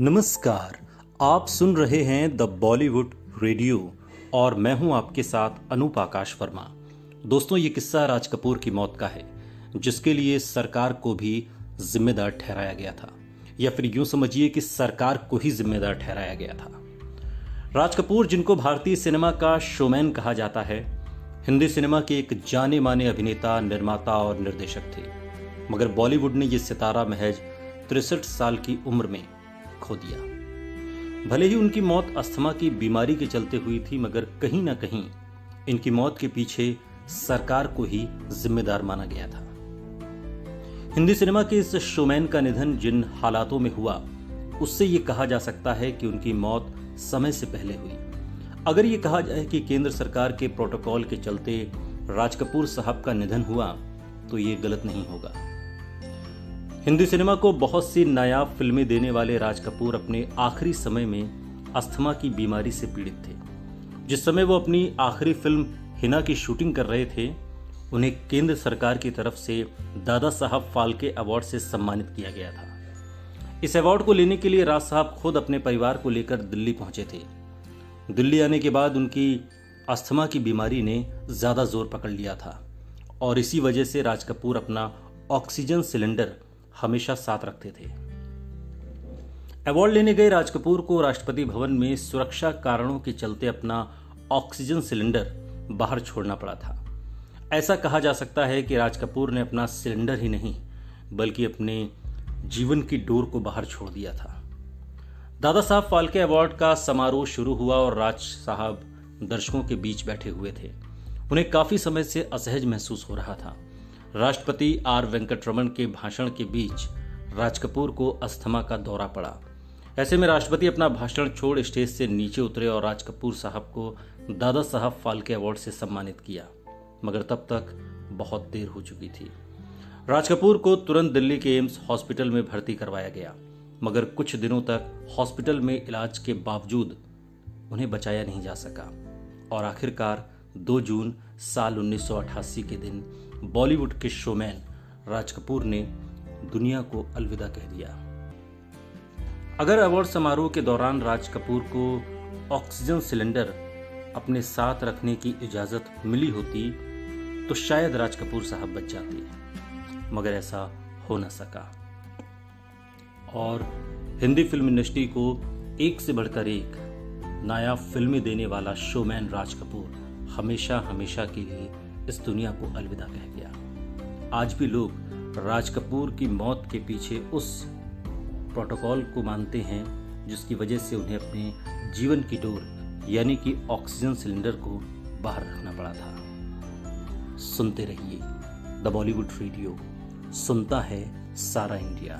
नमस्कार। आप सुन रहे हैं द बॉलीवुड रेडियो और मैं हूं आपके साथ अनूप आकाश वर्मा। दोस्तों, ये किस्सा राज कपूर की मौत का है, जिसके लिए सरकार को भी जिम्मेदार ठहराया गया था, या फिर यूं समझिए कि सरकार को ही जिम्मेदार ठहराया गया था। राज कपूर, जिनको भारतीय सिनेमा का शोमैन कहा जाता है, हिंदी सिनेमा के एक जाने माने अभिनेता, निर्माता और निर्देशक थे, मगर बॉलीवुड ने ये सितारा महज 63 साल की उम्र में खो दिया। भले ही उनकी मौत अस्थमा की बीमारी के चलते हुई थी, मगर कहीं ना कहीं इनकी मौत के पीछे सरकार को ही जिम्मेदार माना गया था। हिंदी सिनेमा के इस शोमैन का निधन जिन हालातों में हुआ, उससे यह कहा जा सकता है कि उनकी मौत समय से पहले हुई। अगर ये कहा जाए कि केंद्र सरकार के प्रोटोकॉल के चलते राज कपूर साहब का निधन हुआ, तो ये गलत नहीं होगा। हिंदी सिनेमा को बहुत सी नायाब फिल्में देने वाले राज कपूर अपने आखिरी समय में अस्थमा की बीमारी से पीड़ित थे। जिस समय वो अपनी आखिरी फिल्म हिना की शूटिंग कर रहे थे, उन्हें केंद्र सरकार की तरफ से दादा साहब फाल्के अवार्ड से सम्मानित किया गया था। इस अवार्ड को लेने के लिए राज साहब खुद अपने परिवार को लेकर दिल्ली पहुंचे थे। दिल्ली आने के बाद उनकी अस्थमा की बीमारी ने ज्यादा जोर पकड़ लिया था और इसी वजह से राज कपूर अपना ऑक्सीजन सिलेंडर हमेशा साथ रखते थे। अवार्ड लेने गए राज कपूर को राष्ट्रपति भवन में सुरक्षा कारणों के चलते अपना ऑक्सीजन सिलेंडर बाहर छोड़ना पड़ा था। ऐसा कहा जा सकता है कि राज कपूर ने अपना सिलेंडर ही नहीं, बल्कि अपने जीवन की डोर को बाहर छोड़ दिया था। दादा साहब फाल्के अवार्ड का समारोह शुरू हुआ और राज साहब दर्शकों के बीच बैठे हुए थे। उन्हें काफी समय से असहज महसूस हो रहा था। राष्ट्रपति आर वेंकटरमण के भाषण के बीच राज कपूर को अस्थमा का दौरा पड़ा। ऐसे में राष्ट्रपति अपना भाषण छोड़ स्टेज से नीचे उतरे और राज कपूर साहब को दादा साहब फाल्के अवार्ड से सम्मानित किया, मगर तब तक बहुत देर हो चुकी थी। राज कपूर को तुरंत दिल्ली के एम्स हॉस्पिटल में भर्ती करवाया गया, मगर कुछ दिनों तक हॉस्पिटल में इलाज के बावजूद उन्हें बचाया नहीं जा सका और आखिरकार 2 जून साल 1988 के दिन बॉलीवुड के शोमैन राज कपूर ने दुनिया को अलविदा कह दिया। अगर अवार्ड समारोह के दौरान राज कपूर को ऑक्सीजन सिलेंडर अपने साथ रखने की इजाजत मिली होती, तो शायद राज कपूर साहब बच जाते, मगर ऐसा हो न सका। और हिंदी फिल्म इंडस्ट्री को एक से बढ़कर एक नायाब फिल्में देने वाला शोमैन राज कपूर हमेशा हमेशा के लिए इस दुनिया को अलविदा कह गया। आज भी लोग राज कपूर की मौत के पीछे उस प्रोटोकॉल को मानते हैं, जिसकी वजह से उन्हें अपने जीवन की डोर यानी कि ऑक्सीजन सिलेंडर को बाहर रखना पड़ा था। सुनते रहिए द बॉलीवुड रेडियो, सुनता है सारा इंडिया।